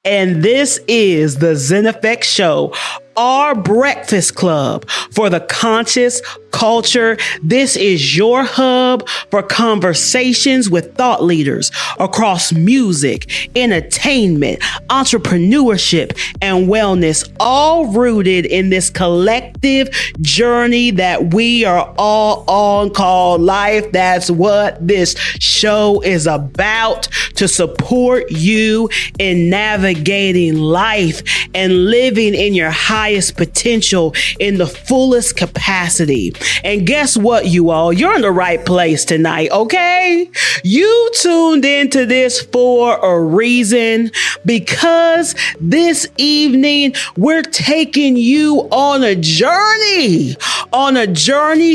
and this is the Zen Effect Show, our breakfast club for the conscious culture. This is your hub for conversations with thought leaders across music, entertainment, entrepreneurship, and wellness, all rooted in this collective journey that we are all on called life. That's what this show is about, to support you in navigating life and living in your highest potential in the fullest capacity. And guess what, you all? You're in the right place tonight, okay? You tuned into this for a reason, because this evening we're taking you on a journey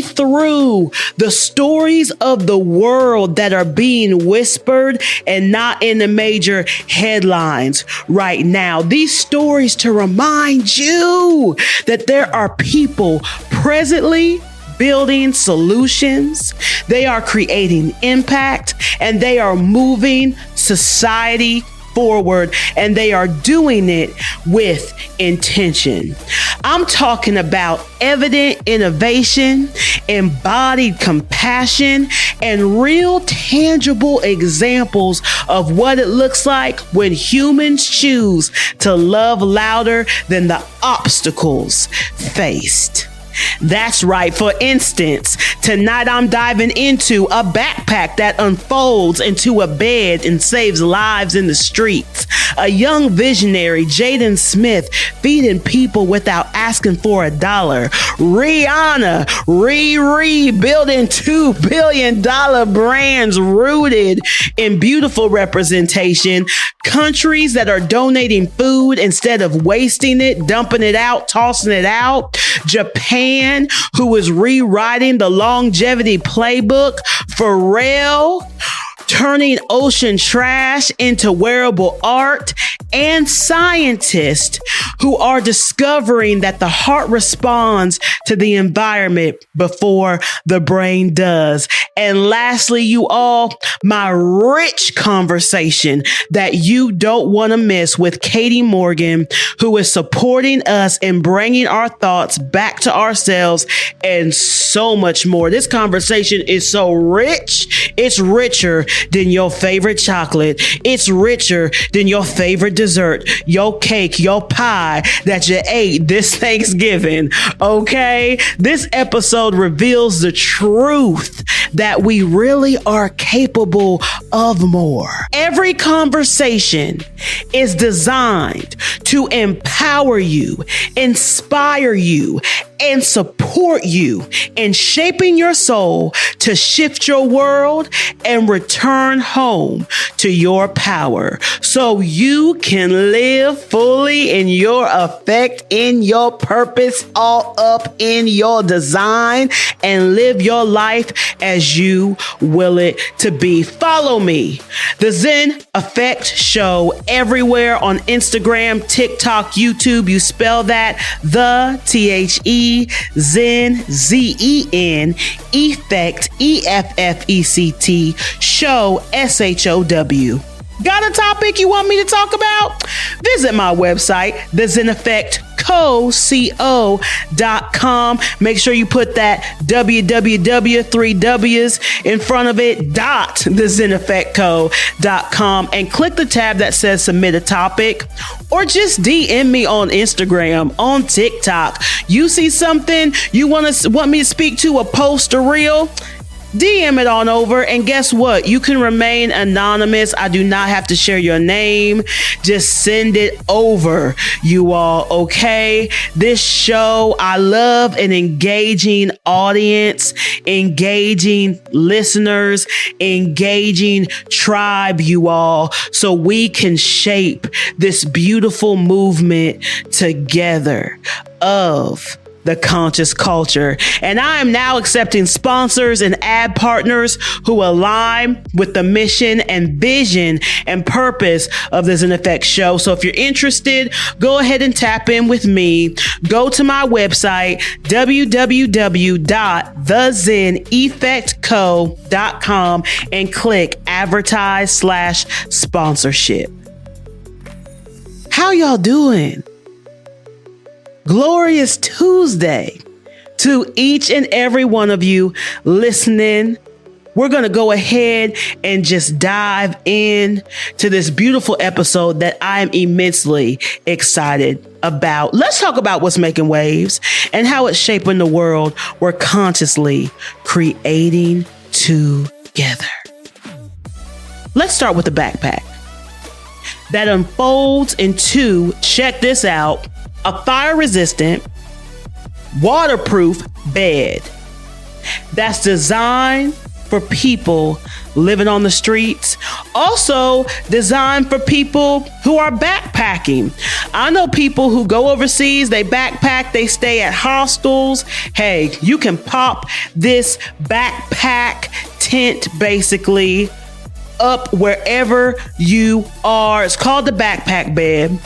through the stories of the world that are being whispered and not in the major headlines right now. These stories to remind you that there are people presently building solutions, they are creating impact, and they are moving society forward, and they are doing it with intention. I'm talking about evident innovation, embodied compassion, and real tangible examples of what it looks like when humans choose to love louder than the obstacles faced. That's right. For instance, tonight I'm diving into a backpack that unfolds into a bed and saves lives in the streets. A young visionary, Jaden Smith, feeding people without asking for $1. Rihanna, building $2 billion brands rooted in beautiful representation. Countries that are donating food instead of wasting it, dumping it out, tossing it out. Japan, who is rewriting the longevity playbook. Pharrell, turning ocean trash into wearable art. And scientists who are discovering that the heart responds to the environment before the brain does. And lastly, you all, my rich conversation that you don't want to miss with Katy Morgan, who is supporting us in bringing our thoughts back to ourselves, and so much more. This conversation is so rich. It's richer than your favorite chocolate. It's richer than your favorite dessert, your cake, your pie that you ate this Thanksgiving. Okay? This episode reveals the truth that we really are capable of more. Every conversation is designed to empower you, inspire you, and support you in shaping your soul to shift your world and return home to your power, so you can live fully in your effect, in your purpose, all up in your design, and live your life as you will it to be. Follow me, the Zen Effect Show, everywhere on Instagram, TikTok, YouTube. You spell that the THE Zen, Zen, Effect, EFFECT, Show, SHOW. Got a topic you want me to talk about? Visit my website, thezeneffectco.com. Make sure you put that www, 3 W's in front of it, .thezeneffectco.com, and click the tab that says submit a topic, or just DM me on Instagram, on TikTok. You see something you want me to speak to, a post, a reel? DM it on over, and guess what? You can remain anonymous. I do not have to share your name. Just send it over, you all, okay? This show, I love an engaging audience, engaging listeners, engaging tribe, you all, so we can shape this beautiful movement together of the conscious culture. And I am now accepting sponsors and ad partners who align with the mission and vision and purpose of the Zen Effect Show. So if you're interested, go ahead and tap in with me. Go to my website, www.thezeneffectco.com, and click advertise/sponsorship. How y'all doing? Glorious Tuesday to each and every one of you listening. We're going to go ahead and just dive in to this beautiful episode that I'm immensely excited about. Let's talk about what's making waves and how it's shaping the world we're consciously creating together. Let's start with the backpack that unfolds into, check this out, a fire-resistant, waterproof bed that's designed for people living on the streets, also designed for people who are backpacking. I know people who go overseas, they backpack, they stay at hostels. Hey, you can pop this backpack tent basically up wherever you are. It's called the Backpack Bed,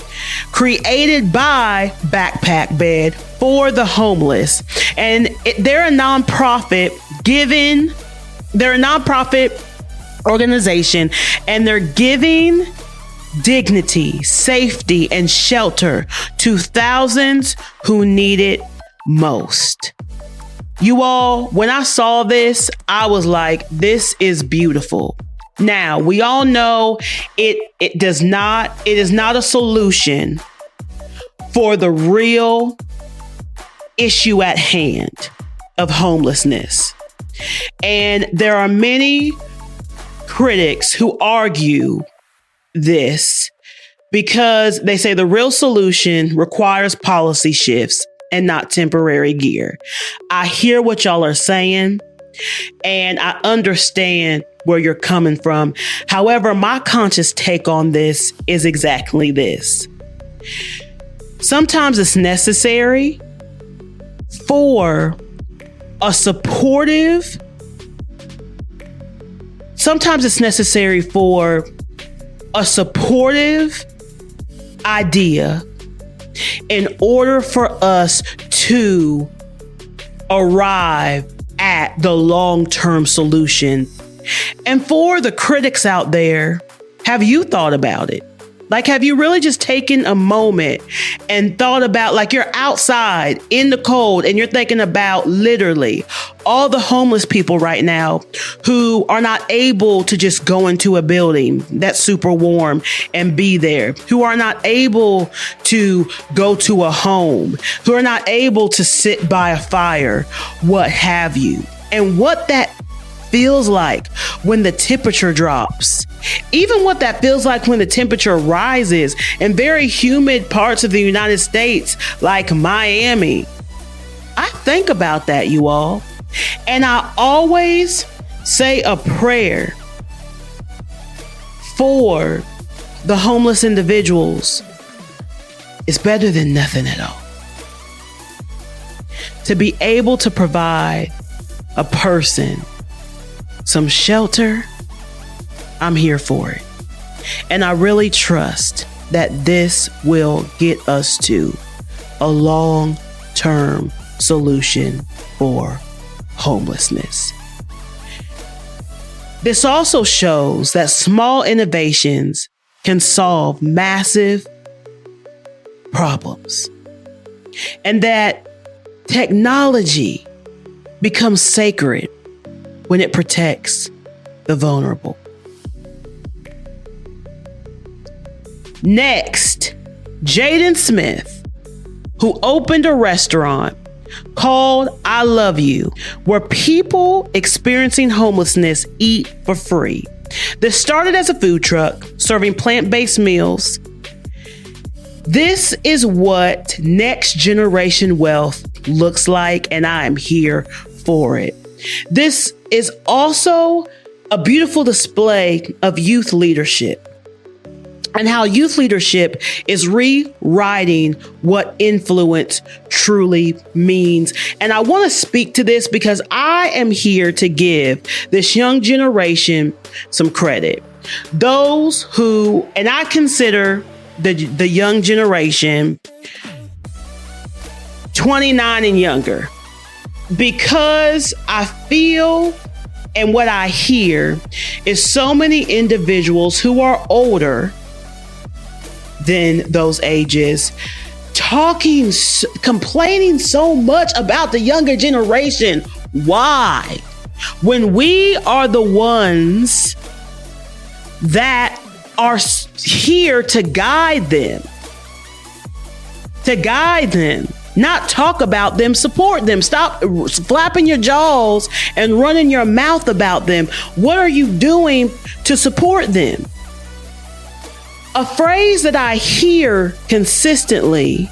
created by Backpack Bed for the homeless. And they're a nonprofit organization, and they're giving dignity, safety, and shelter to thousands who need it most. You all, when I saw this, I was like, this is beautiful. Now, we all know it is not a solution for the real issue at hand of homelessness. And there are many critics who argue this because they say the real solution requires policy shifts and not temporary gear. I hear what y'all are saying, and I understand where you're coming from. However, my conscious take on this is exactly this. Sometimes it's necessary for a supportive, idea in order for us to arrive at the long-term solution. And for the critics out there, have you thought about it? Like, have you really just taken a moment and thought about, like, you're outside in the cold and you're thinking about literally all the homeless people right now who are not able to just go into a building that's super warm and be there, who are not able to go to a home, who are not able to sit by a fire, what have you, and what that feels like when the temperature drops, even what that feels like when the temperature rises in very humid parts of the United States, like Miami. I think about that, you all. And I always say a prayer for the homeless individuals. It's better than nothing at all. To be able to provide a person some shelter, I'm here for it. And I really trust that this will get us to a long-term solution for homelessness. This also shows that small innovations can solve massive problems, and that technology becomes sacred when it protects the vulnerable. Next, Jaden Smith, who opened a restaurant called I Love You, where people experiencing homelessness eat for free. This started as a food truck serving plant-based meals. This is what next generation wealth looks like, and I am here for it. This is also a beautiful display of youth leadership and how youth leadership is rewriting what influence truly means. And I want to speak to this because I am here to give this young generation some credit. Those who, and I consider the young generation 29 and younger, because I feel and what I hear is so many individuals who are older than those ages, complaining so much about the younger generation. Why? When we are the ones that are here to guide them, not talk about them, support them. Stop flapping your jaws and running your mouth about them. What are you doing to support them? A phrase that I hear consistently,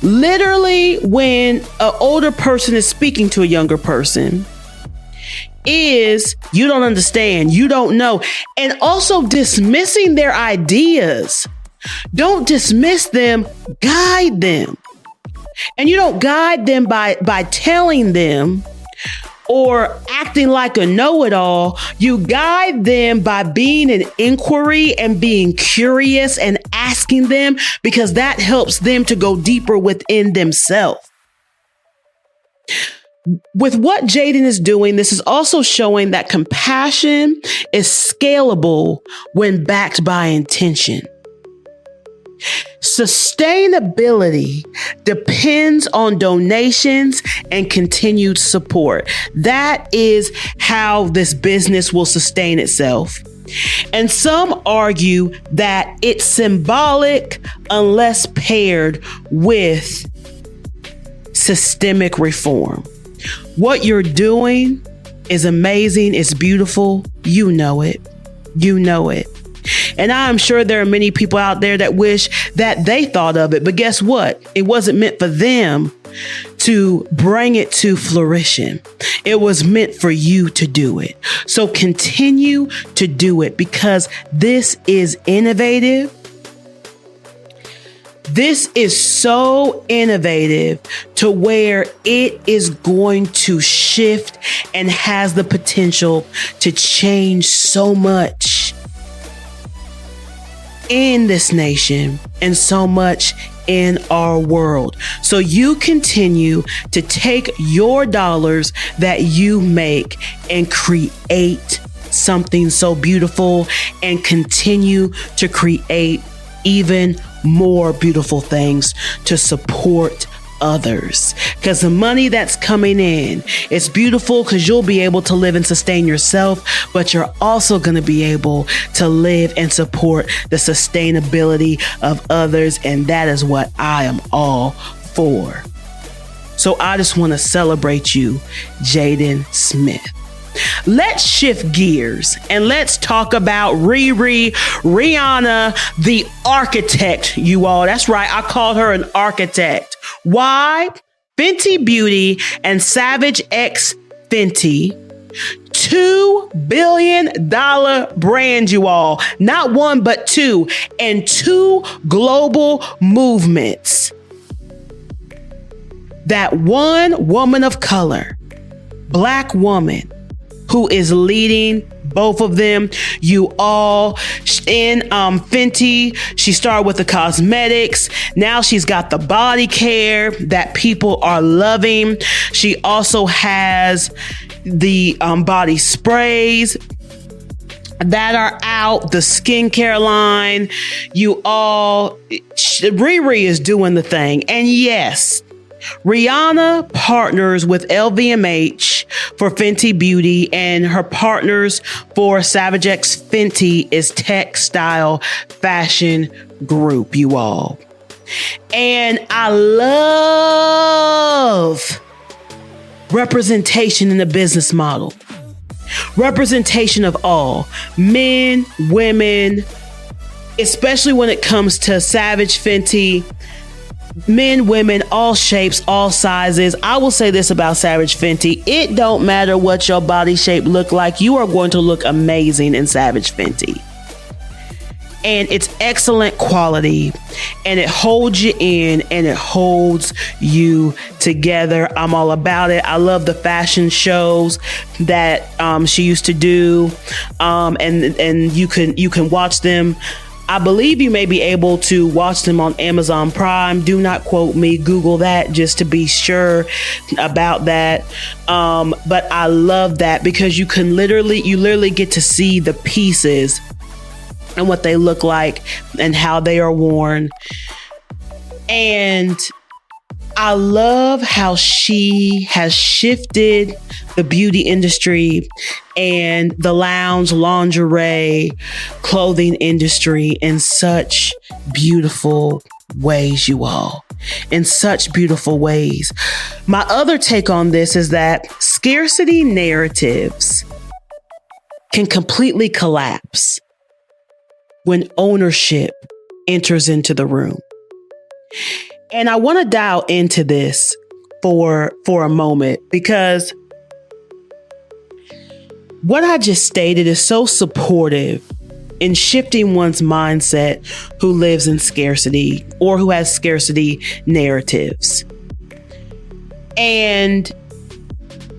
literally when an older person is speaking to a younger person, is you don't understand, you don't know, and also dismissing their ideas. Don't dismiss them, guide them. And you don't guide them by telling them or acting like a know-it-all. You guide them by being an inquiry and being curious and asking them, because that helps them to go deeper within themselves. With what Jaden is doing, this is also showing that compassion is scalable when backed by intention. Sustainability depends on donations and continued support. That is how this business will sustain itself. And some argue that it's symbolic unless paired with systemic reform. What you're doing is amazing. It's beautiful. You know it. You know it. And I'm sure there are many people out there that wish that they thought of it. But guess what? It wasn't meant for them to bring it to fruition. It was meant for you to do it. So continue to do it, because this is innovative. This is so innovative to where it is going to shift and has the potential to change so much in this nation and so much in our world. So you continue to take your dollars that you make and create something so beautiful, and continue to create even more beautiful things to support others, because the money that's coming in is beautiful, because you'll be able to live and sustain yourself, but you're also going to be able to live and support the sustainability of others. And that is what I am all for. So I just want to celebrate you, Jaden Smith. Let's shift gears and let's talk about Rihanna, the architect, you all. That's right. I called her an architect. Why? Fenty Beauty and Savage X Fenty, $2 billion brand, you all. Not one, but two, and two global movements. That one woman of color, Black woman, who is leading both of them. You all, in Fenty, she started with the cosmetics. Now she's got the body care that people are loving. She also has the body sprays that are out, the skincare line. You all, Riri is doing the thing. And yes, Rihanna partners with LVMH for Fenty Beauty, and her partners for Savage X Fenty is Textile Fashion Group, you all. And I love representation in the business model. Representation of all, men, women, especially when it comes to Savage Fenty. Men, women, all shapes, all sizes. I will say this about Savage Fenty. It don't matter what your body shape look like. You are going to look amazing in Savage Fenty. And it's excellent quality, and it holds you in, and it holds you together. I'm all about it. I love the fashion shows that she used to do. And you can watch them. I believe you may be able to watch them on Amazon Prime. Do not quote me. Google that just to be sure about that. But I love that because you literally get to see the pieces and what they look like and how they are worn. And I love how she has shifted the beauty industry and the lounge, lingerie, clothing industry in such beautiful ways, you all. In such beautiful ways. My other take on this is that scarcity narratives can completely collapse when ownership enters into the room. And I want to dial into this for a moment, because what I just stated is so supportive in shifting one's mindset who lives in scarcity or who has scarcity narratives. And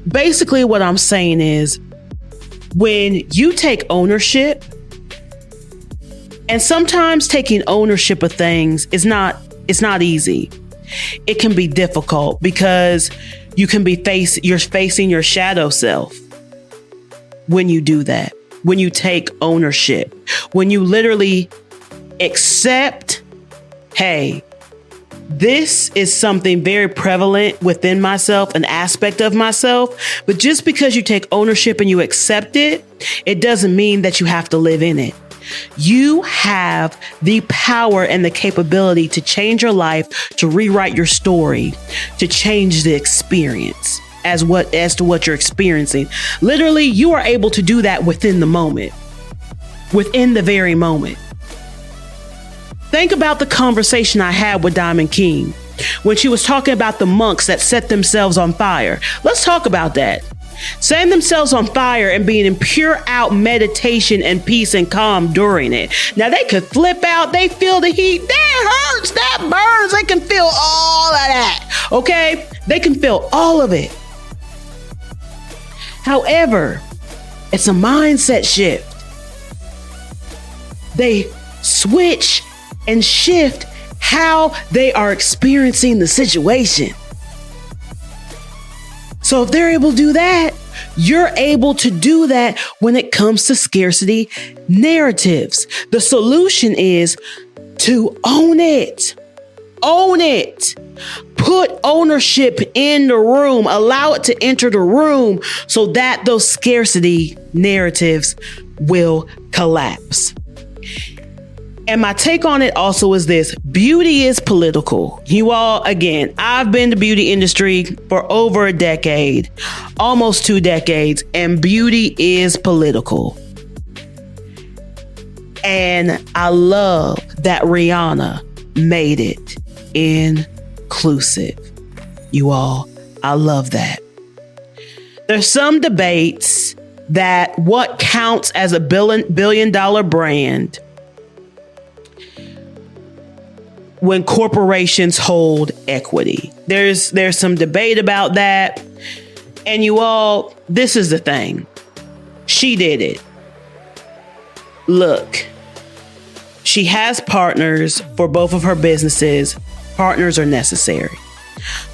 basically what I'm saying is, when you take ownership, and sometimes taking ownership of things is it's not easy. It can be difficult because you're facing your shadow self when you do that. When you take ownership, when you literally accept, hey, this is something very prevalent within myself, an aspect of myself. But just because you take ownership and you accept it, it doesn't mean that you have to live in it. You have the power and the capability to change your life, to rewrite your story, to change the experience as to what you're experiencing. Literally, you are able to do that within the moment, within the very moment. Think about the conversation I had with Diamond King when she was talking about the monks that set themselves on fire. Let's talk about that. Setting themselves on fire and being in pure out meditation and peace and calm during it. Now they could flip out, they feel the heat, that hurts, that burns, they can feel all of that, okay? They can feel all of it. However, it's a mindset shift. They switch and shift how they are experiencing the situation. So if they're able to do that, you're able to do that when it comes to scarcity narratives. The solution is to own it. Own it. Put ownership in the room. Allow it to enter the room so that those scarcity narratives will collapse. And my take on it also is this: beauty is political. You all, again, I've been in the beauty industry for over a decade, almost 2 decades, and beauty is political. And I love that Rihanna made it inclusive. You all, I love that. There's some debates that what counts as a billion-dollar brand when corporations hold equity. There's some debate about that. And you all, this is the thing. She did it. Look, she has partners for both of her businesses. Partners are necessary.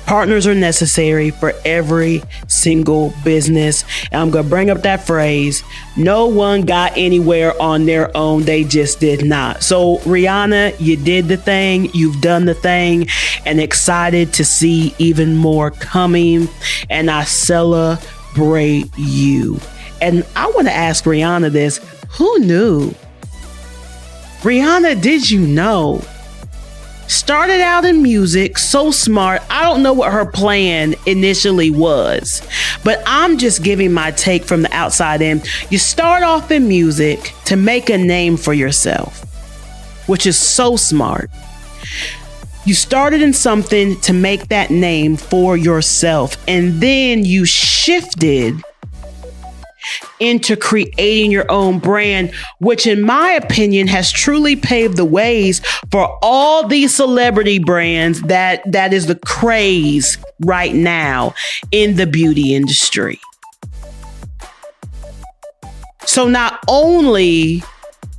Partners are necessary for every single business. And I'm going to bring up that phrase. No one got anywhere on their own. They just did not. So Rihanna, you did the thing. You've done the thing, and excited to see even more coming. And I celebrate you. And I want to ask Rihanna this. Who knew? Rihanna, did you know? Started out in music, so smart. I don't know what her plan initially was, but I'm just giving my take from the outside in. You start off in music to make a name for yourself, which is so smart. You started in something to make that name for yourself, and then you shifted into creating your own brand, which in my opinion has truly paved the ways for all these celebrity brands that is the craze right now in the beauty industry. So not only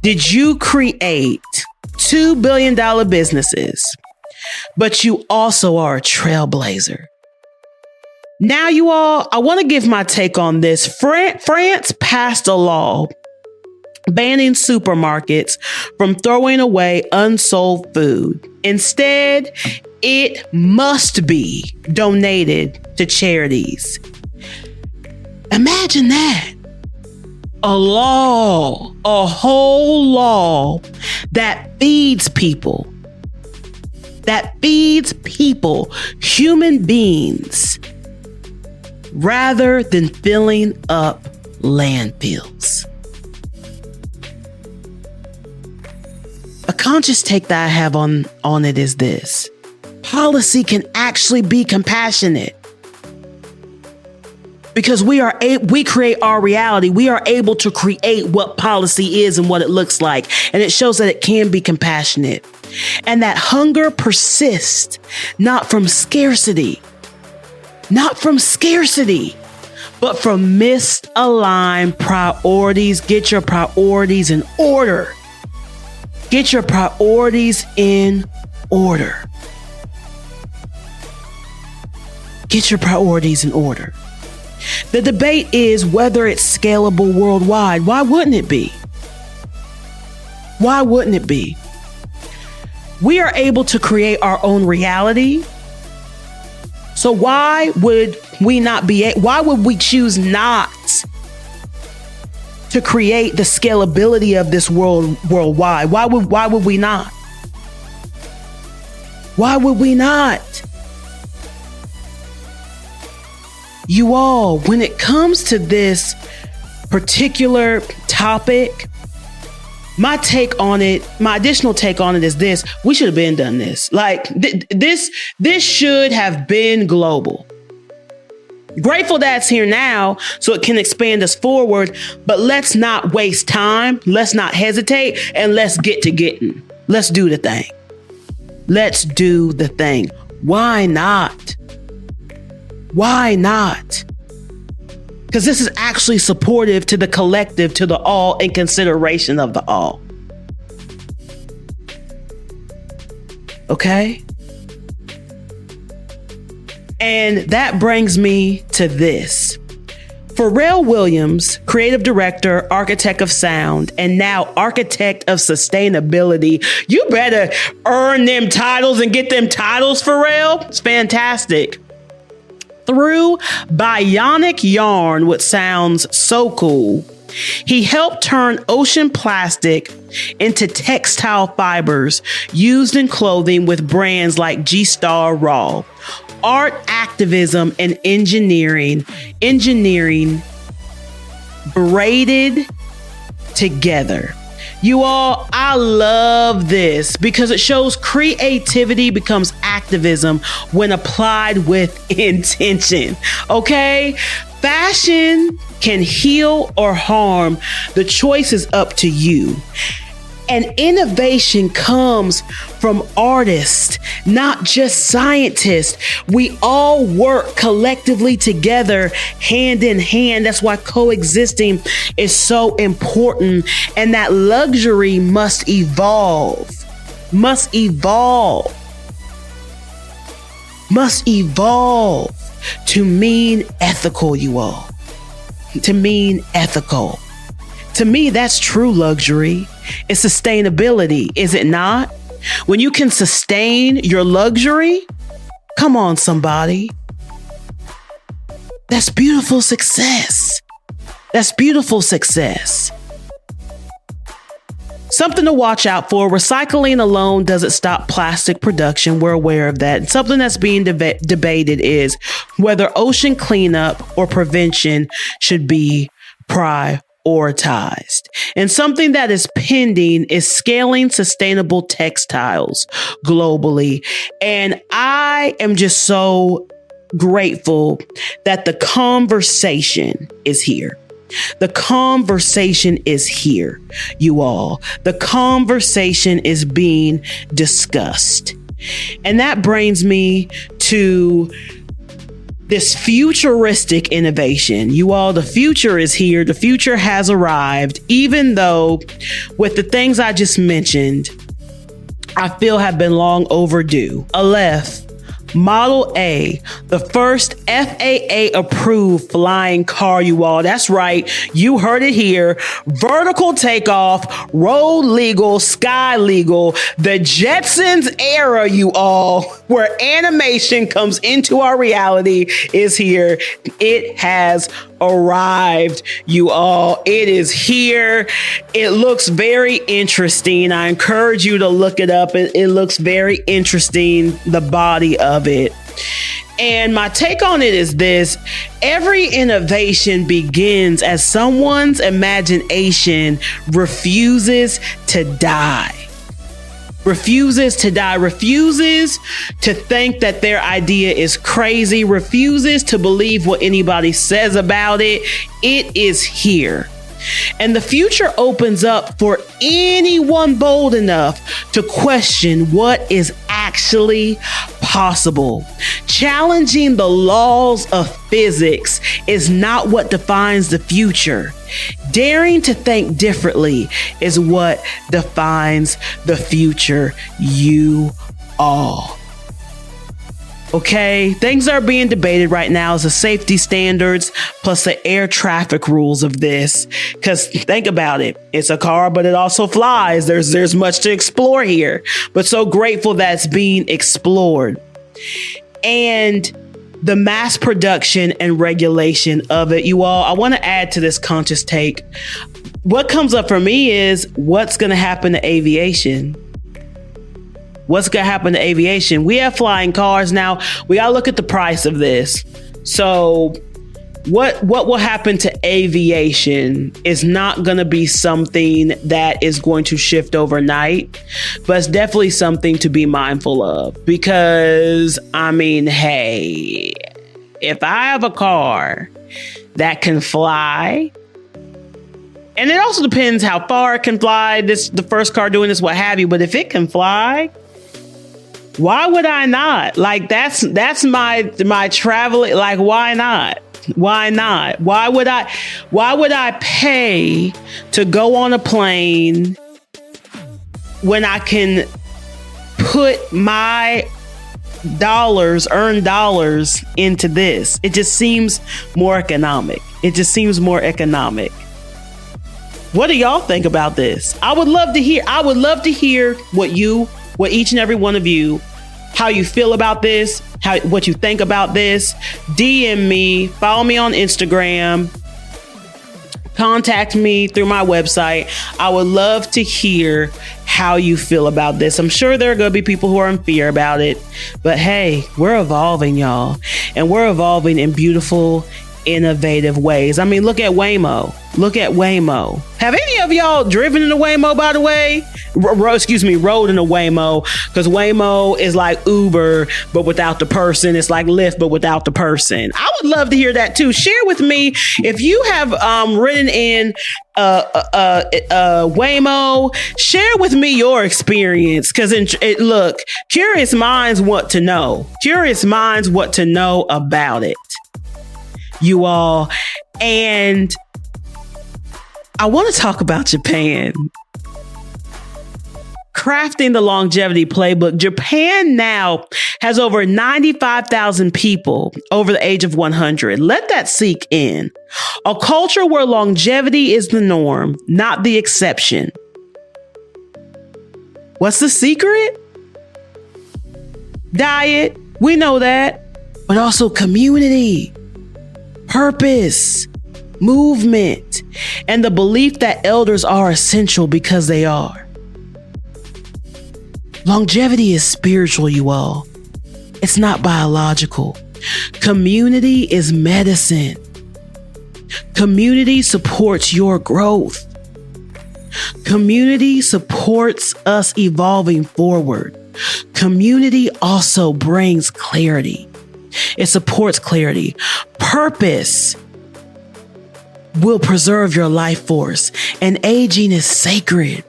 did you create $2 billion businesses, but you also are a trailblazer. Now, you all, I want to give my take on this. France passed a law banning supermarkets from throwing away unsold food. Instead, it must be donated to charities. Imagine that. A law, a whole law that feeds people, human beings, rather than filling up landfills. A conscious take that I have on it is this. Policy can actually be compassionate. Because we create our reality. We are able to create what policy is and what it looks like. And it shows that it can be compassionate. And that hunger persists, not from scarcity, but from misaligned priorities. Get your priorities in order. Get your priorities in order. Get your priorities in order. The debate is whether it's scalable worldwide. Why wouldn't it be? Why wouldn't it be? We are able to create our own reality. So why would we choose not to create the scalability of this world worldwide? Why would we not? Why would we not? You all, when it comes to this particular topic, my additional take on it is this: we should have been done this. Like this should have been global. Grateful that it's here now so it can expand us forward, but let's not waste time. Let's not hesitate, and let's get to getting. Let's do the thing. Let's do the thing. Why not? Why not? Because this is actually supportive to the collective, to the all, in consideration of the all. Okay? And that brings me to this. Pharrell Williams, creative director, architect of sound, and now architect of sustainability. You better earn them titles and get them titles, Pharrell. It's fantastic. Through bionic yarn, which sounds so cool, he helped turn ocean plastic into textile fibers used in clothing with brands like G-Star Raw. Art, activism, and engineering braided together. You all, I love this because it shows creativity becomes activism when applied with intention. Okay? Fashion can heal or harm. The choice is up to you. And innovation comes from artists, not just scientists. We all work collectively together, hand in hand. That's why coexisting is so important. And that luxury must evolve to mean ethical, you all. To mean ethical. To me, that's true luxury. It's sustainability, is it not? When you can sustain your luxury, come on, somebody. That's beautiful success. That's beautiful success. Something to watch out for. Recycling alone doesn't stop plastic production. We're aware of that. And something that's being debated is whether ocean cleanup or prevention should be prioritized. And something that is pending is scaling sustainable textiles globally. And I am just so grateful that the conversation is here. The conversation is here, you all. The conversation is being discussed. And that brings me to this futuristic innovation. You all, the future is here. The future has arrived, even though with the things I just mentioned, I feel have been long overdue. Aleph, Model A, the first FAA approved flying car, you all. That's right. You heard it here. Vertical takeoff, road legal, sky legal. The Jetsons era, you all, where animation comes into our reality, is here. It has arrived, you all. It is here. It looks very interesting. I encourage you to look it up. It looks very interesting, the body of it. And my take on it is this: every innovation begins as someone's imagination refuses to die. Refuses to die, refuses to think that their idea is crazy, refuses to believe what anybody says about it. It is here. And the future opens up for anyone bold enough to question what is actually possible. Challenging the laws of physics is not what defines the future. Daring to think differently is what defines the future, you all. Okay, things are being debated right now as the safety standards plus the air traffic rules of this. Because think about it, it's a car, but it also flies. There's much to explore here, but so grateful that's being explored. And the mass production and regulation of it, you all, I want to add to this conscious take. What comes up for me is what's going to happen to aviation? What's going to happen to aviation? We have flying cars now. We got to look at the price of this. So what will happen to aviation is not going to be something that is going to shift overnight, but it's definitely something to be mindful of. Because, I mean, hey, if I have a car that can fly, and it also depends how far it can fly, the first car doing this, what have you, but if it can fly, why would I not? Like, that's my travel. Like, why not? Why not? Why would I pay to go on a plane when I can put my earned dollars into this? It just seems more economic. What do y'all think about this? I would love to hear what each and every one of you, how you feel about this, what you think about this. DM me, follow me on Instagram, contact me through my website. I would love to hear how you feel about this. I'm sure there are going to be people who are in fear about it, but hey, we're evolving, y'all, and we're evolving in beautiful, innovative ways. I mean, look at Waymo. Have any of y'all driven in a Waymo, by the way? Rode in a Waymo, because Waymo is like Uber, but without the person. It's like Lyft, but without the person. I would love to hear that too. Share with me if you have ridden in Waymo. Share with me your experience, because look, curious minds want to know. Curious minds want to know about it, you all. And I want to talk about Japan. Crafting the longevity playbook. Japan now has over 95,000 people over the age of 100. Let that sink in. A culture where longevity is the norm, not the exception. What's the secret? Diet. We know that. But also community, purpose, movement, and the belief that elders are essential because they are. Longevity is spiritual, you all. It's not biological. Community is medicine. Community supports your growth. Community supports us evolving forward. Community also brings clarity. It supports clarity. Purpose will preserve your life force, and aging is sacred.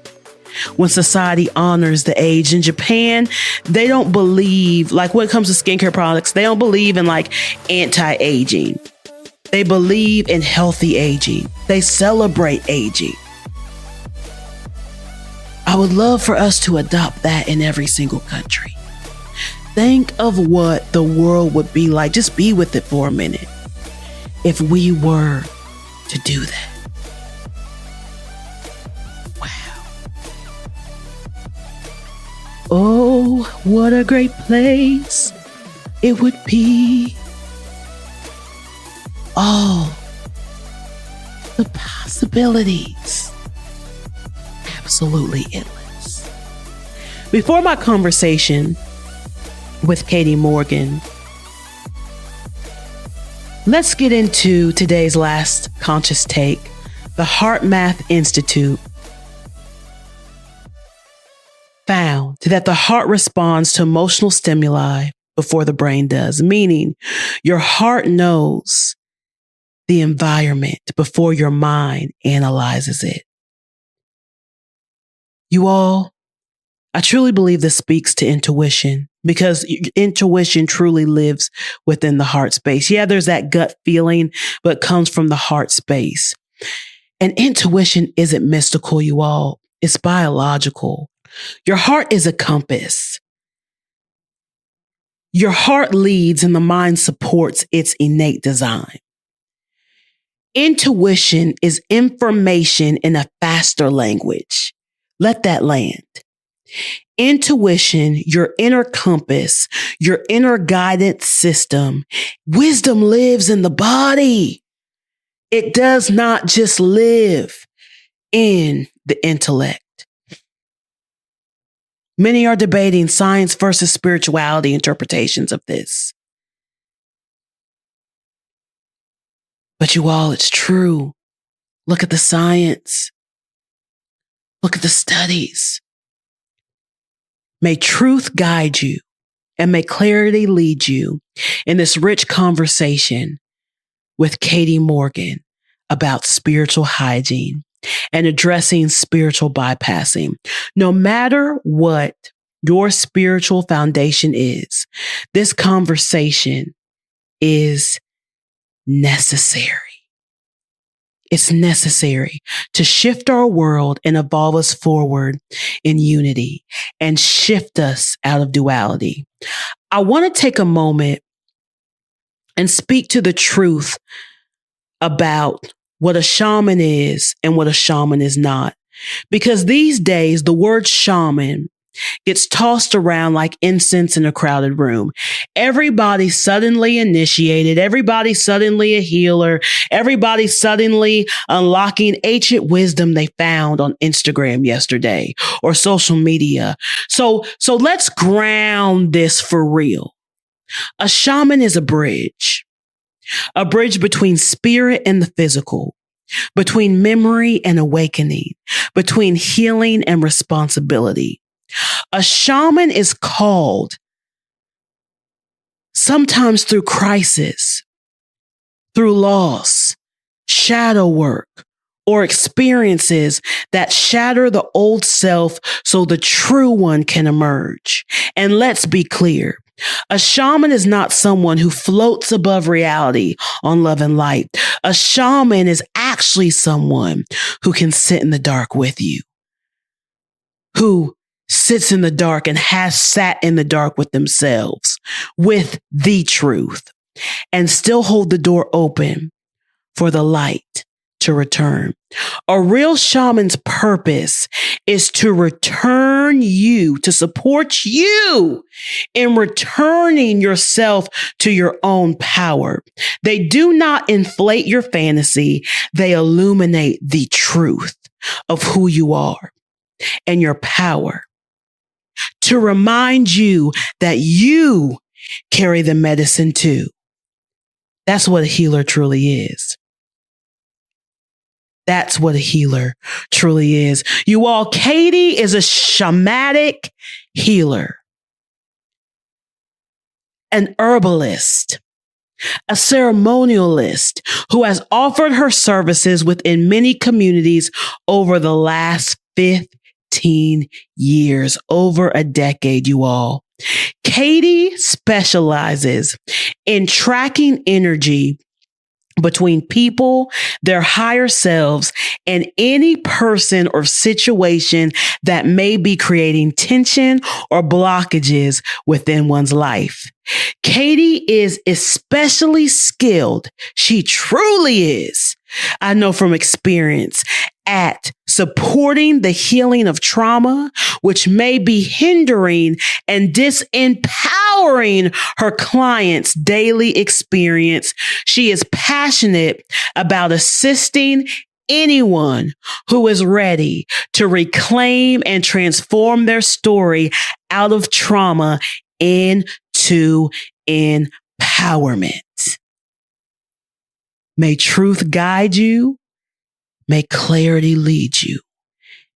When society honors the age. In Japan, they don't believe, like when it comes to skincare products, they don't believe in like anti-aging. They believe in healthy aging. They celebrate aging. I would love for us to adopt that in every single country. Think of what the world would be like. Just be with it for a minute. If we were to do that. Wow. Oh, what a great place it would be. All the possibilities. Absolutely endless. Before my conversation with Katy Morgan, let's get into today's last conscious take. The Heart Math Institute found that the heart responds to emotional stimuli before the brain does, meaning your heart knows the environment before your mind analyzes it. You all, I truly believe this speaks to intuition, because intuition truly lives within the heart space. Yeah, there's that gut feeling, but it comes from the heart space. And intuition isn't mystical, you all. It's biological. Your heart is a compass. Your heart leads and the mind supports its innate design. Intuition is information in a faster language. Let that land. Intuition, your inner compass, your inner guidance system. Wisdom lives in the body. It does not just live in the intellect. Many are debating science versus spirituality interpretations of this. But you all, it's true. Look at the science. Look at the studies. May truth guide you and may clarity lead you in this rich conversation with Katy Morgan about spiritual hygiene and addressing spiritual bypassing. No matter what your spiritual foundation is, this conversation is necessary. It's necessary to shift our world and evolve us forward in unity and shift us out of duality. I want to take a moment and speak to the truth about what a shaman is and what a shaman is not. Because these days, the word shaman gets tossed around like incense in a crowded room. Everybody suddenly initiated, everybody suddenly a healer, everybody suddenly unlocking ancient wisdom they found on Instagram yesterday or social media. So let's ground this for real. A shaman is a bridge between spirit and the physical, between memory and awakening, between healing and responsibility. A shaman is called sometimes through crisis, through loss, shadow work, or experiences that shatter the old self so the true one can emerge. And let's be clear. A shaman is not someone who floats above reality on love and light. A shaman is actually someone who can sit in the dark with you, who sits in the dark and has sat in the dark with themselves, with the truth, and still hold the door open for the light to return. A real shaman's purpose is to return you, to support you in returning yourself to your own power. They do not inflate your fantasy. They illuminate the truth of who you are and your power, to remind you that you carry the medicine too. That's what a healer truly is. That's what a healer truly is. You all, Katy is a shamanic healer, an herbalist, a ceremonialist who has offered her services within many communities over the last 15 years, over a decade, you all. Katy specializes in tracking energy between people, their higher selves, and any person or situation that may be creating tension or blockages within one's life. Katy is especially skilled. She truly is. I know from experience at supporting the healing of trauma, which may be hindering and disempowering her clients' daily experience. She is passionate about assisting anyone who is ready to reclaim and transform their story out of trauma into empowerment. May truth guide you. May clarity lead you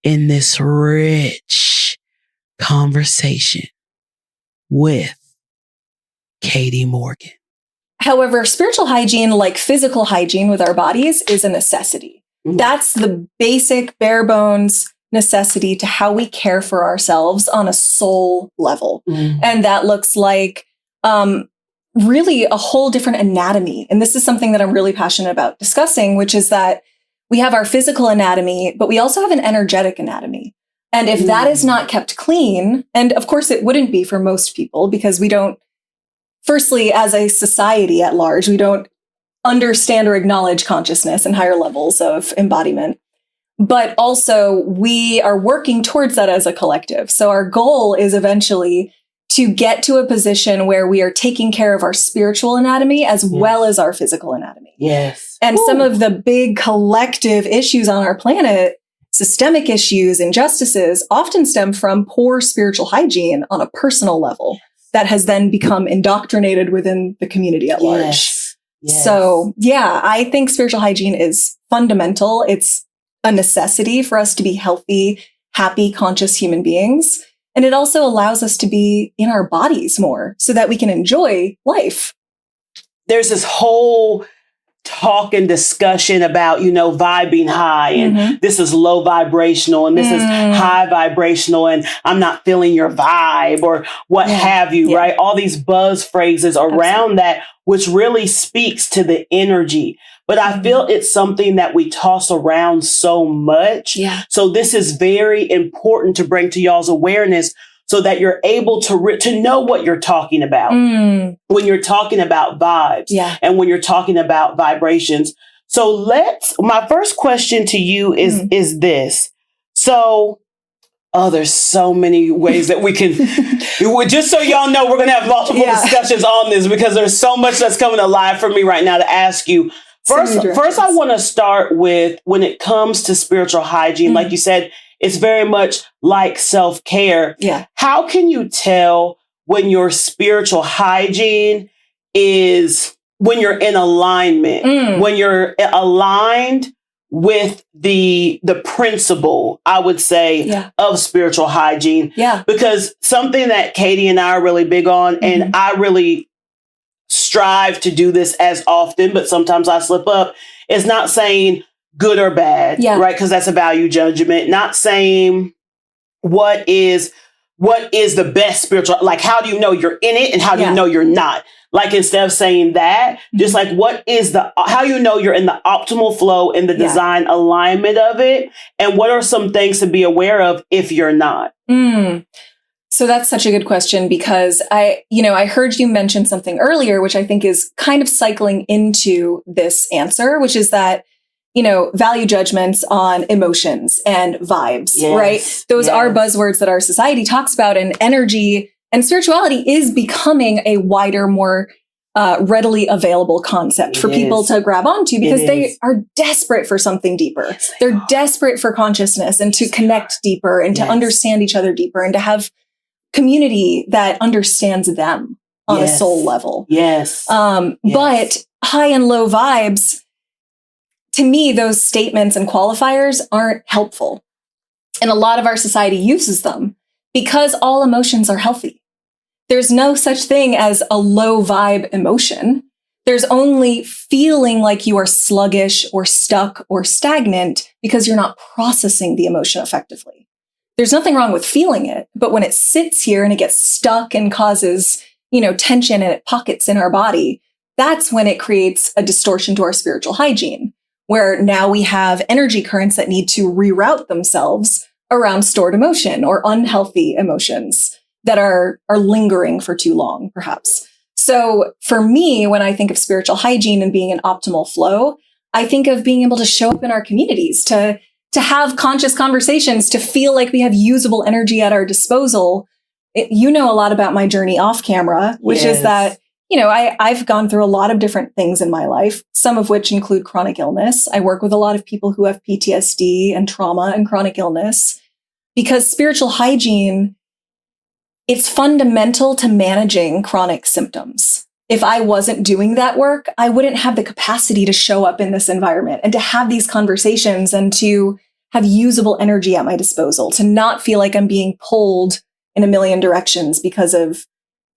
in this rich conversation with Katy Morgan. However, spiritual hygiene, like physical hygiene with our bodies, is a necessity. Mm-hmm. That's the basic, bare bones necessity to how we care for ourselves on a soul level. Mm-hmm. And that looks like really a whole different anatomy. And this is something that I'm really passionate about discussing, which is that we have our physical anatomy, but we also have an energetic anatomy. And if that is not kept clean, and of course it wouldn't be for most people, because we don't, firstly, as a society at large, we don't understand or acknowledge consciousness and higher levels of embodiment. But also we are working towards that as a collective. So our goal is eventually to get to a position where we are taking care of our spiritual anatomy as well as our physical anatomy. Yes. And some of the big collective issues on our planet, systemic issues, injustices, often stem from poor spiritual hygiene on a personal level that has then become indoctrinated within the community at large. Yes. Yes. So yeah, I think spiritual hygiene is fundamental. It's a necessity for us to be healthy, happy, conscious human beings. And it also allows us to be in our bodies more so that we can enjoy life. There's this whole talk and discussion about, vibing high and this is low vibrational and this is high vibrational and I'm not feeling your vibe or what have you, right? All these buzz phrases around that, which really speaks to the energy. But I feel it's something that we toss around so much. Yeah. So this is very important to bring to y'all's awareness so that you're able to know what you're talking about when you're talking about vibes and when you're talking about vibrations. So my first question to you is this. So, there's so many ways that we can, just so y'all know, we're going to have multiple discussions on this because there's so much that's coming alive for me right now to ask you. First, I want to start with when it comes to spiritual hygiene, like you said, it's very much like self-care. Yeah. How can you tell when your spiritual hygiene is when you're in alignment, when you're aligned with the principle, I would say, of spiritual hygiene? Yeah. Because something that Katy and I are really big on, and I really strive to do this as often, but sometimes I slip up, is not saying good or bad, right? Because that's a value judgment. Not saying what is the best spiritual, like how do you know you're in it and how do you know you're not? Like instead of saying that, just like how you know you're in the optimal flow in the design alignment of it, and what are some things to be aware of if you're not? So that's such a good question because I heard you mention something earlier, which I think is kind of cycling into this answer, which is that, value judgments on emotions and vibes, right? Those are buzzwords that our society talks about, and energy and spirituality is becoming a wider, more readily available concept for people to grab onto because they are desperate for something deeper. Yes, They're desperate for consciousness and to connect deeper and to understand each other deeper and to have community that understands them on a soul level. But high and low vibes, to me, those statements and qualifiers aren't helpful. And a lot of our society uses them because all emotions are healthy. There's no such thing as a low vibe emotion. There's only feeling like you are sluggish or stuck or stagnant because you're not processing the emotion effectively. There's nothing wrong with feeling it, but when it sits here and it gets stuck and causes, tension and it pockets in our body, that's when it creates a distortion to our spiritual hygiene, where now we have energy currents that need to reroute themselves around stored emotion or unhealthy emotions that are lingering for too long, perhaps. So for me, when I think of spiritual hygiene and being an optimal flow, I think of being able to show up in our communities, to have conscious conversations, to feel like we have usable energy at our disposal. You know a lot about my journey off camera, which is that, I've gone through a lot of different things in my life, some of which include chronic illness. I work with a lot of people who have PTSD and trauma and chronic illness, because spiritual hygiene, it's fundamental to managing chronic symptoms. If I wasn't doing that work, I wouldn't have the capacity to show up in this environment and to have these conversations and to have usable energy at my disposal, to not feel like I'm being pulled in a million directions because of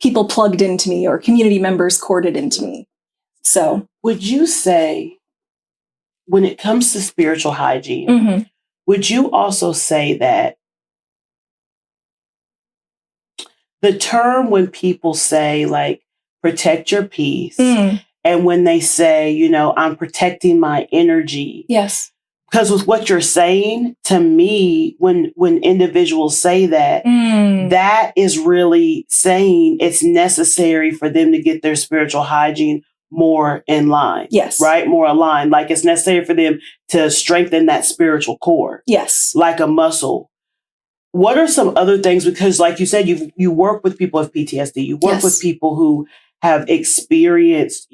people plugged into me or community members corded into me. So would you say, when it comes to spiritual hygiene, would you also say that the term, when people say like, protect your peace, and when they say, I'm protecting my energy. Yes. Because with what you're saying, to me, when individuals say that, that is really saying it's necessary for them to get their spiritual hygiene more in line. Yes. Right? More aligned. Like it's necessary for them to strengthen that spiritual core. Yes. Like a muscle. What are some other things? Because like you said, you work with people with PTSD. You work with people who have experienced,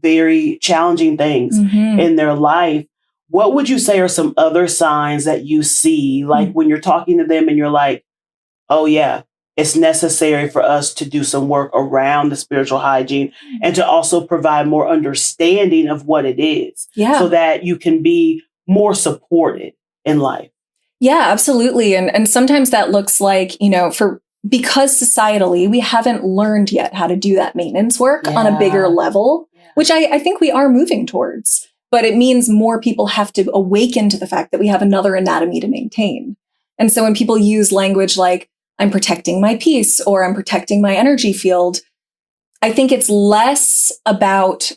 very challenging things in their life. What would you say are some other signs that you see, like when you're talking to them and you're like, oh yeah, it's necessary for us to do some work around the spiritual hygiene and to also provide more understanding of what it is so that you can be more supported in life? Yeah, absolutely. And sometimes that looks like, because societally, we haven't learned yet how to do that maintenance work on a bigger level, which I think we are moving towards. But it means more people have to awaken to the fact that we have another anatomy to maintain. And so when people use language like, I'm protecting my peace or I'm protecting my energy field, I think it's less about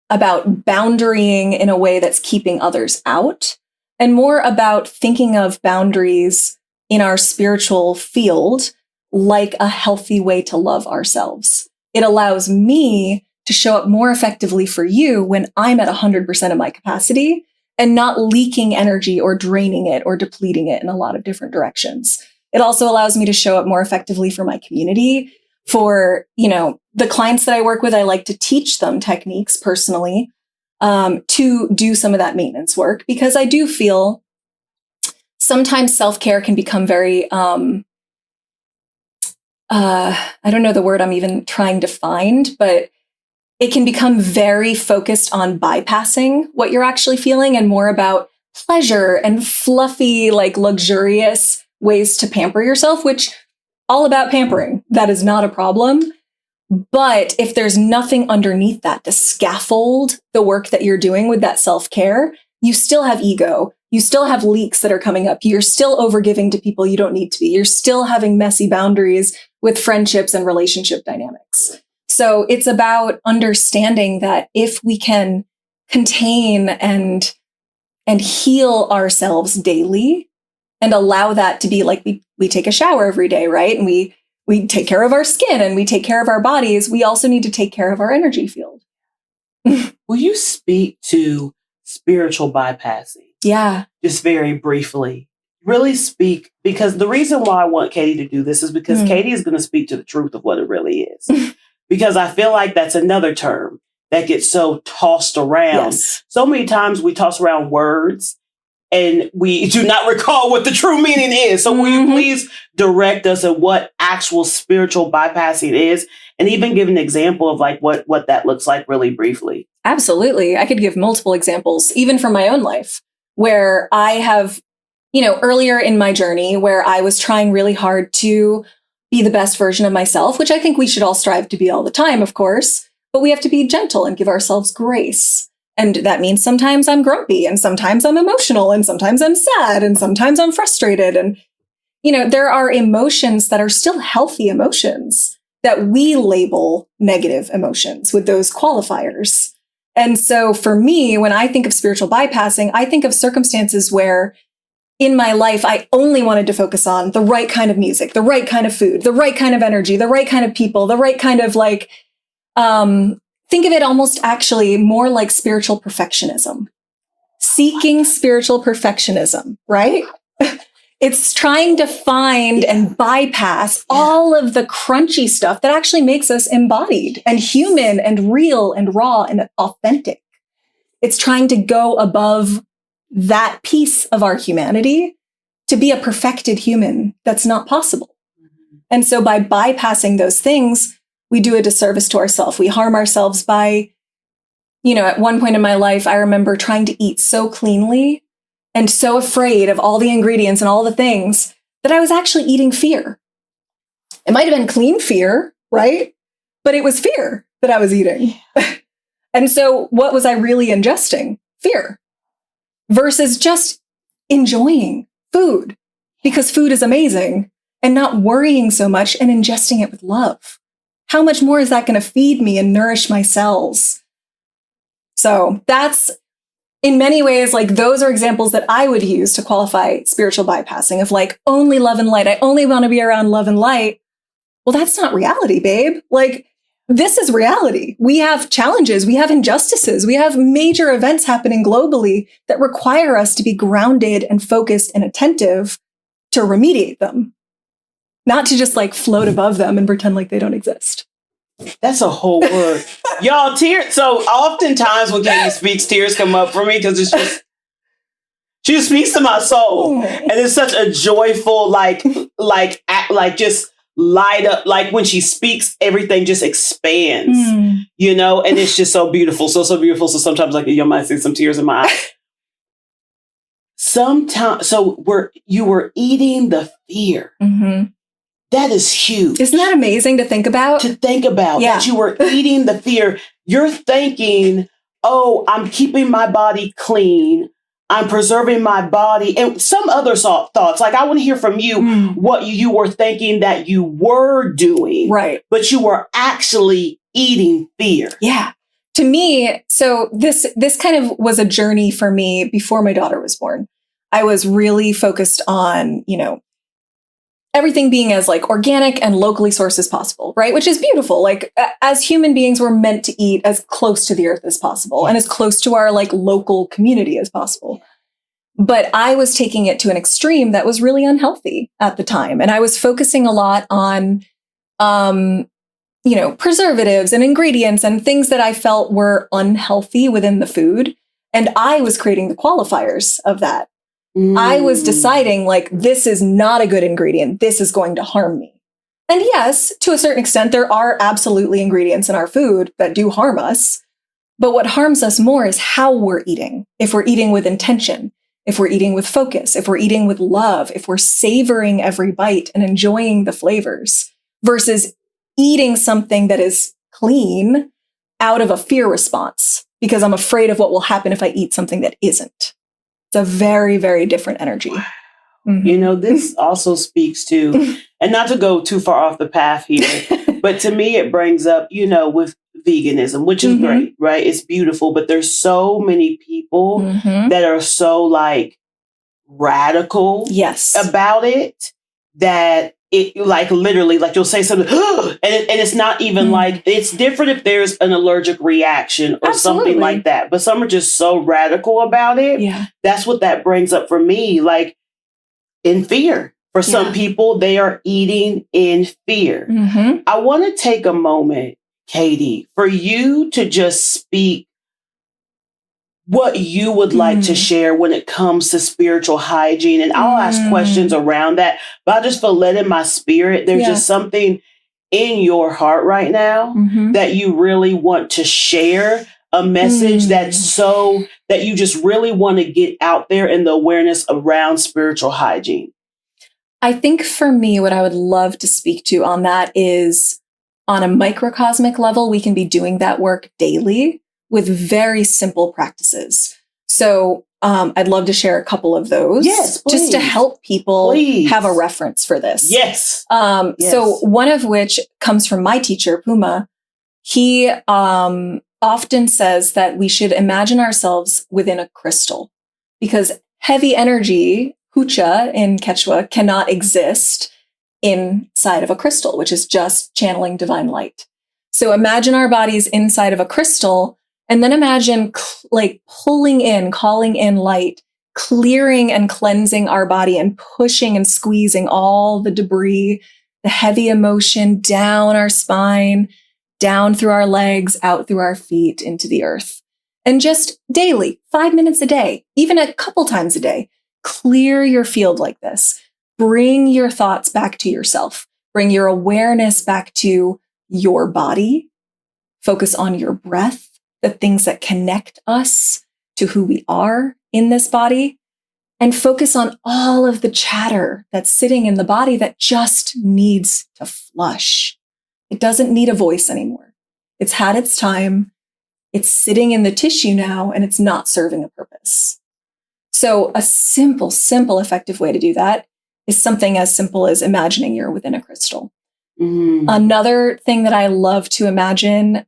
boundarying in a way that's keeping others out, and more about thinking of boundaries in our spiritual field like a healthy way to love ourselves. It allows me to show up more effectively for you when I'm at 100% of my capacity and not leaking energy or draining it or depleting it in a lot of different directions. It also allows me to show up more effectively for my community. For, the clients that I work with, I like to teach them techniques personally to do some of that maintenance work, because I do feel sometimes self-care can become very, I don't know the word I'm even trying to find, but it can become very focused on bypassing what you're actually feeling and more about pleasure and fluffy, like luxurious ways to pamper yourself, which all about pampering. That is not a problem. But if there's nothing underneath that to scaffold the work that you're doing with that self-care, you still have ego. You still have leaks that are coming up. You're still overgiving to people you don't need to be. You're still having messy boundaries with friendships and relationship dynamics. So it's about understanding that if we can contain and heal ourselves daily and allow that to be like we take a shower every day, right? And we take care of our skin and we take care of our bodies. We also need to take care of our energy field. Will you speak to spiritual bypassing? Yeah. Just very briefly. Really speak, because the reason why I want Katy to do this is because Katy is going to speak to the truth of what it really is. Because I feel like that's another term that gets so tossed around. Yes. So many times we toss around words and we do not recall what the true meaning is. So will you please direct us at what actual spiritual bypassing is, and even give an example of like what that looks like really briefly? Absolutely. I could give multiple examples, even from my own life, where I have, earlier in my journey where I was trying really hard to be the best version of myself, which I think we should all strive to be all the time, of course, but we have to be gentle and give ourselves grace. And that means sometimes I'm grumpy and sometimes I'm emotional and sometimes I'm sad and sometimes I'm frustrated. And, there are emotions that are still healthy emotions. that we label negative emotions with those qualifiers. And so for me, when I think of spiritual bypassing, I think of circumstances where in my life, I only wanted to focus on the right kind of music, the right kind of food, the right kind of energy, the right kind of people, the right kind of like, think of it almost actually more like spiritual perfectionism, seeking spiritual perfectionism, right? It's trying to find and bypass all of the crunchy stuff that actually makes us embodied and human and real and raw and authentic. It's trying to go above that piece of our humanity to be a perfected human. That's not possible. And so by bypassing those things, we do a disservice to ourselves. We harm ourselves by, at one point in my life, I remember trying to eat so cleanly and so afraid of all the ingredients and all the things that I was actually eating fear. It might have been clean fear, right? But it was fear that I was eating. And so what was I really ingesting? Fear. Versus just enjoying food because food is amazing and not worrying so much and ingesting it with love. How much more is that going to feed me and nourish my cells? So that's in many ways, like those are examples that I would use to qualify spiritual bypassing of like only love and light. I only want to be around love and light. Well, that's not reality, babe. Like this is reality. We have challenges. We have injustices. We have major events happening globally that require us to be grounded and focused and attentive to remediate them, not to just like float above them and pretend like they don't exist. That's a whole word. Y'all, tears. So oftentimes when Katy speaks, tears come up for me because it's just, she just speaks to my soul. And it's such a joyful, just light up. Like when she speaks, everything just expands, and it's just so beautiful. So beautiful. So sometimes like you might see some tears in my eyes. Sometimes, you were eating the fear. Mm-hmm. That is huge. Isn't that amazing to think about? That you were eating the fear. You're thinking, oh, I'm keeping my body clean. I'm preserving my body. And some other thoughts. Like, I want to hear from you what you were thinking that you were doing. Right. But you were actually eating fear. Yeah. To me, so this kind of was a journey for me before my daughter was born. I was really focused on, everything being as like organic and locally sourced as possible, right? Which is beautiful. Like as human beings, we're meant to eat as close to the earth as possible and as close to our like local community as possible. But I was taking it to an extreme that was really unhealthy at the time. And I was focusing a lot on, preservatives and ingredients and things that I felt were unhealthy within the food. And I was creating the qualifiers of that. I was deciding like, this is not a good ingredient. This is going to harm me. And yes, to a certain extent, there are absolutely ingredients in our food that do harm us. But what harms us more is how we're eating. If we're eating with intention, if we're eating with focus, if we're eating with love, if we're savoring every bite and enjoying the flavors versus eating something that is clean out of a fear response because I'm afraid of what will happen if I eat something that isn't. It's a very, very different energy. Mm-hmm. This also speaks to, and not to go too far off the path here, but to me, it brings up, with veganism, which is great, right? It's beautiful, but there's so many people that are so like radical about it that it like literally like you'll say something and it's not even like it's different if there's an allergic reaction or something like that. But some are just so radical about it. Yeah. That's what that brings up for me. Like in fear. For some people, they are eating in fear. Mm-hmm. I want to take a moment, Katy, for you to just speak what you would like to share when it comes to spiritual hygiene. And I'll ask questions around that, but I just feel led in my spirit. There's just something in your heart right now that you really want to share, a message that's so that you just really want to get out there in the awareness around spiritual hygiene. I think for me, what I would love to speak to on that is on a microcosmic level, we can be doing that work daily with very simple practices. So I'd love to share a couple of those. Yes, please. Just to help people Please. have a reference for this. Yes. Yes. So one of which comes from my teacher, Puma. He often says that we should imagine ourselves within a crystal, because heavy energy, hucha in Quechua, cannot exist inside of a crystal, which is just channeling divine light. So imagine our bodies inside of a crystal, and then imagine like pulling in, calling in light, clearing and cleansing our body and pushing and squeezing all the debris, the heavy emotion down our spine, down through our legs, out through our feet into the earth. And just daily, 5 minutes a day, even a couple times a day, clear your field like this. Bring your thoughts back to yourself. Bring your awareness back to your body. Focus on your breath, the things that connect us to who we are in this body, and focus on all of the chatter that's sitting in the body that just needs to flush. It doesn't need a voice anymore. It's had its time. It's sitting in the tissue now, and it's not serving a purpose. So a simple, effective way to do that is something as simple as imagining you're within a crystal. Mm. Another thing that I love to imagine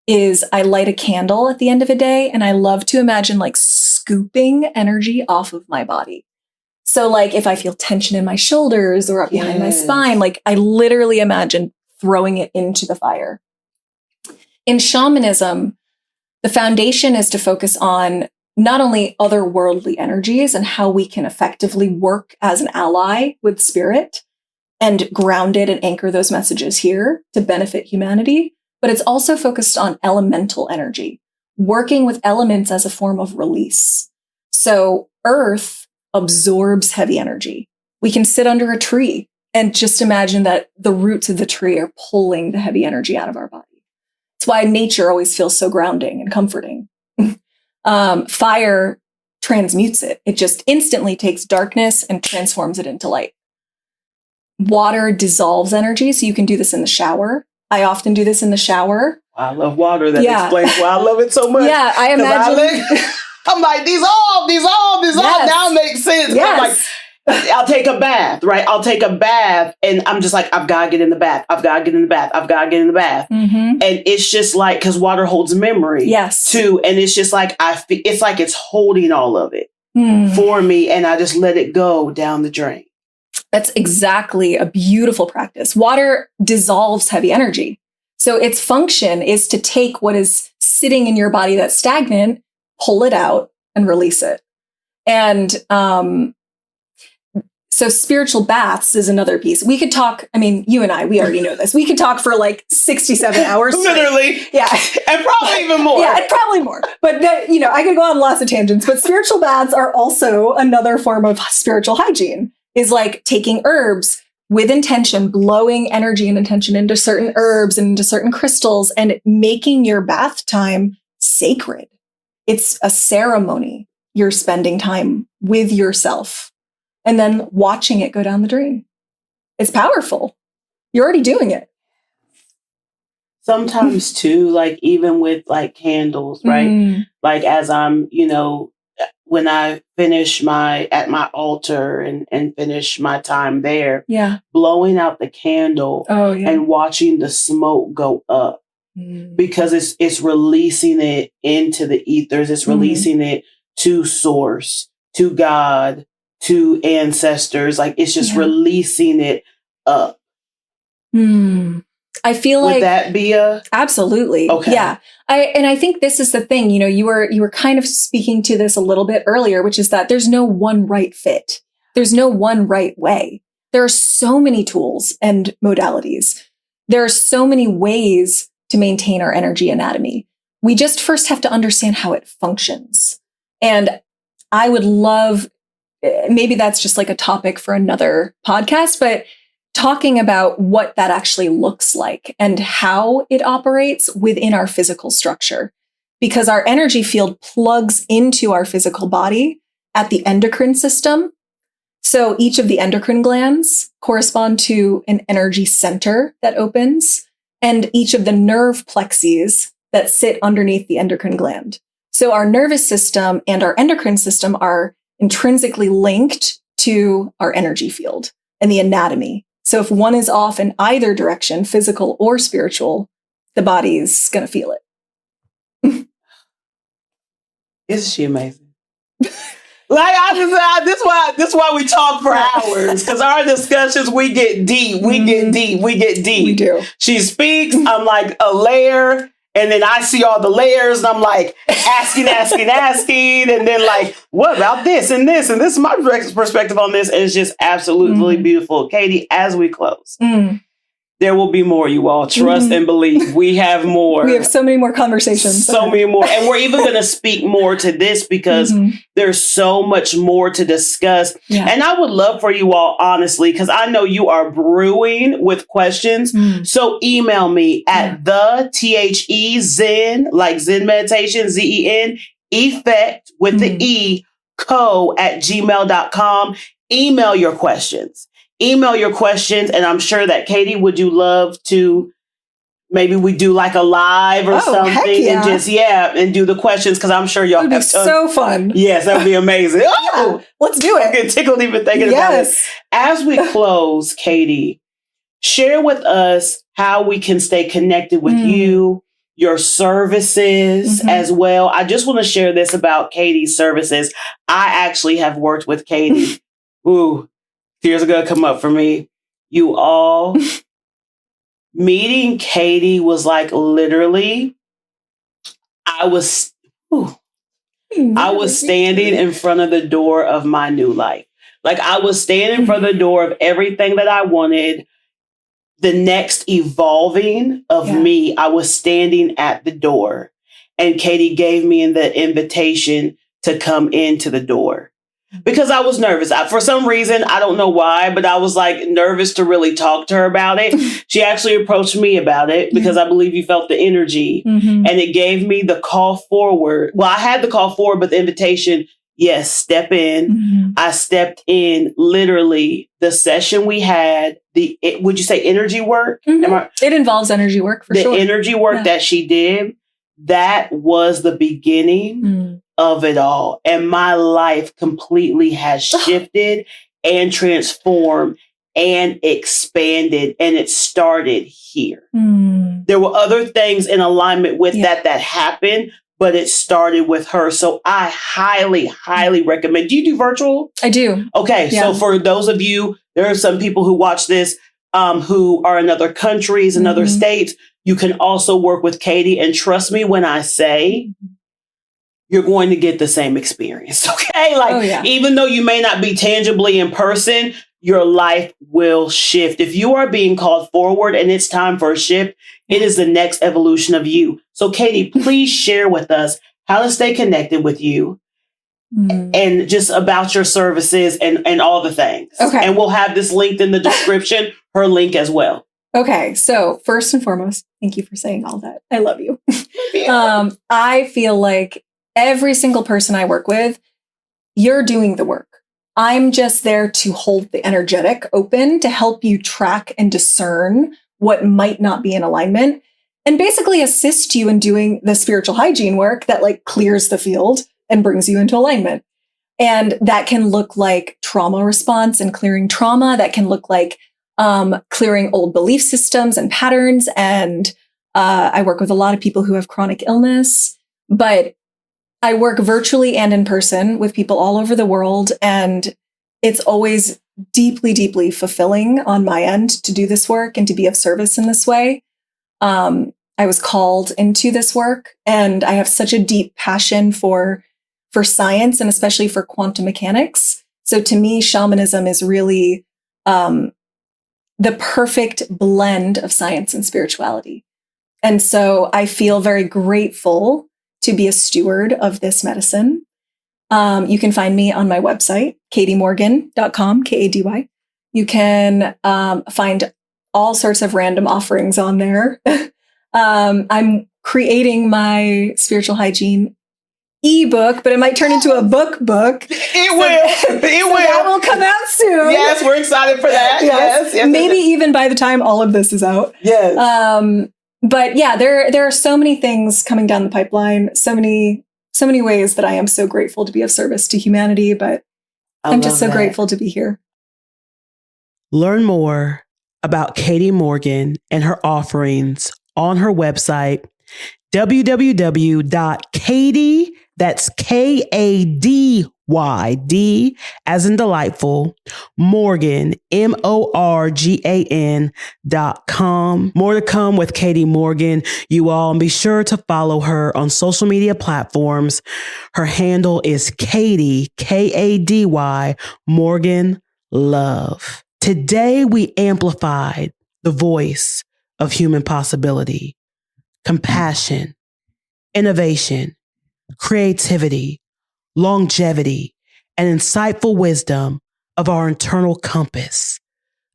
is I light a candle at the end of a day, and I love to imagine like scooping energy off of my body. So like if I feel tension in my shoulders or up behind my spine, like I literally imagine throwing it into the fire. In shamanism, the foundation is to focus on not only otherworldly energies and how we can effectively work as an ally with spirit and ground it and anchor those messages here to benefit humanity, but it's also focused on elemental energy, working with elements as a form of release. So Earth absorbs heavy energy. We can sit under a tree and just imagine that the roots of the tree are pulling the heavy energy out of our body. It's why nature always feels so grounding and comforting. Fire transmutes it. It just instantly takes darkness and transforms it into light. Water dissolves energy, so you can do this in the shower. I often do this in the shower. I love water. That explains why I love it so much. Yeah, I imagine. I'm like, dissolve. Now it makes sense. Yes. I'm like, I'll take a bath, right? I'll take a bath, and I'm just like, I've got to get in the bath. Mm-hmm. And it's just like, because water holds memory, too, and it's just like it's like it's holding all of it for me, and I just let it go down the drain. That's exactly a beautiful practice. Water dissolves heavy energy, so its function is to take what is sitting in your body that's stagnant, pull it out, and release it. And so spiritual baths is another piece. We could talk, I mean, you and I, we already know this. We could talk for like 67 hours. Literally. Yeah. And probably even more. Yeah, and probably more. But, I could go on lots of tangents. But spiritual baths are also another form of spiritual hygiene, is like taking herbs with intention, blowing energy and intention into certain herbs and into certain crystals and making your bath time sacred. It's a ceremony. You're spending time with yourself and then watching it go down the drain. It's powerful. You're already doing it. Sometimes too, like even with like candles, right? Like as I'm, when I finish at my altar and finish my time there, blowing out the candle and watching the smoke go up, because it's releasing it into the ethers. It's releasing it to source, to God, to ancestors. Like it's just releasing it up. I feel like would that be absolutely. Okay. Yeah. I think this is the thing, you were kind of speaking to this a little bit earlier, which is that there's no one right fit. There's no one right way. There are so many tools and modalities. There are so many ways to maintain our energy anatomy. We just first have to understand how it functions. And I would love, maybe that's just like a topic for another podcast, but talking about what that actually looks like and how it operates within our physical structure. Because our energy field plugs into our physical body at the endocrine system. So each of the endocrine glands correspond to an energy center that opens, and each of the nerve plexes that sit underneath the endocrine gland. So our nervous system and our endocrine system are intrinsically linked to our energy field and the anatomy. So if one is off in either direction, physical or spiritual, the body's going to feel it. Isn't she amazing? This why we talk for hours, because our discussions, we get deep. We do. She speaks, I'm like a layer, and then I see all the layers, and I'm like asking, and then like, what about this and this? And this is my perspective on this, and it's just absolutely beautiful. Katy, as we close, there will be more, you all. Trust and believe. We have more. We have so many more conversations. So many more. And we're even going to speak more to this because there's so much more to discuss. Yeah. And I would love for you all, honestly, because I know you are brewing with questions. So email me at Zen, like Zen meditation, Zen, effect with the E, co@gmail.com. Email your questions. And I'm sure that Katy, would you love to, maybe we do like a live or something and just, and do the questions, because I'm sure y'all have so fun. Yes, that would be amazing. Oh, let's do it. I get tickled even thinking about it. As we close, Katy, share with us how we can stay connected with you, your services as well. I just want to share this about Katy's services. I actually have worked with Katy. Ooh. Tears are going to come up for me. You all, meeting Katy was like literally, I was standing in front of the door of my new life. Like I was standing in front of the door of everything that I wanted. The next evolving of me, I was standing at the door, and Katy gave me the invitation to come into the door. Because I was nervous. For some reason, I don't know why, but I was like nervous to really talk to her about it. She actually approached me about it because I believe you felt the energy, and it gave me the call forward. Well, I had the call forward, but the invitation, yes, step in. I stepped in. Literally, the session we had, would you say energy work? It involves energy work for sure. The energy work that she did, that was the beginning of it all. And my life completely has shifted and transformed and expanded. And it started here. There were other things in alignment with that happened, but it started with her. So I highly, highly recommend. Do you do virtual? I do. Okay. So for those of you, there are some people who watch this who are in other countries and other states. You can also work with Katy. And trust me when I say, you're going to get the same experience. Okay. Like, even though you may not be tangibly in person, your life will shift. If you are being called forward and it's time for a shift, it is the next evolution of you. So Katy, please share with us how to stay connected with you and just about your services and all the things. Okay. And we'll have this linked in the description, her link as well. Okay. So first and foremost, thank you for saying all that. I love you. I feel like every single person I work with, you're doing the work. I'm just there to hold the energetic open to help you track and discern what might not be in alignment and basically assist you in doing the spiritual hygiene work that like clears the field and brings you into alignment. And that can look like trauma response and clearing trauma. That can look like clearing old belief systems and patterns. And I work with a lot of people who have chronic illness, but I work virtually and in person with people all over the world. And it's always deeply, deeply fulfilling on my end to do this work and to be of service in this way. I was called into this work, and I have such a deep passion for science and especially for quantum mechanics. So to me, shamanism is really the perfect blend of science and spirituality. And so I feel very grateful to be a steward of this medicine. You can find me on my website, katymorgan.com, Kady. You can find all sorts of random offerings on there. I'm creating my spiritual hygiene ebook, but it might turn into a book. It will. That will come out soon. Yes, we're excited for that. Yes. Maybe even by the time all of this is out. Yes. But yeah, there are so many things coming down the pipeline, so many so many ways that I am so grateful to be of service to humanity, but I'm just so grateful to be here. Learn more about Katy Morgan and her offerings on her website, www.katy, that's KADYD as in delightful, Morgan, MORGAN.com. More to come with Katy Morgan, you all, and be sure to follow her on social media platforms. Her handle is Katy, KADY, Morgan Love. Today, we amplified the voice of human possibility, compassion, innovation, creativity, longevity, and insightful wisdom of our internal compass,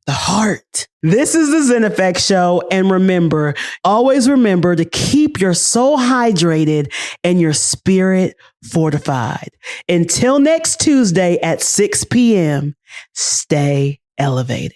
the heart. This is the Zen Effect Show. And remember, always remember to keep your soul hydrated and your spirit fortified. Until next Tuesday at 6 p.m., stay elevated.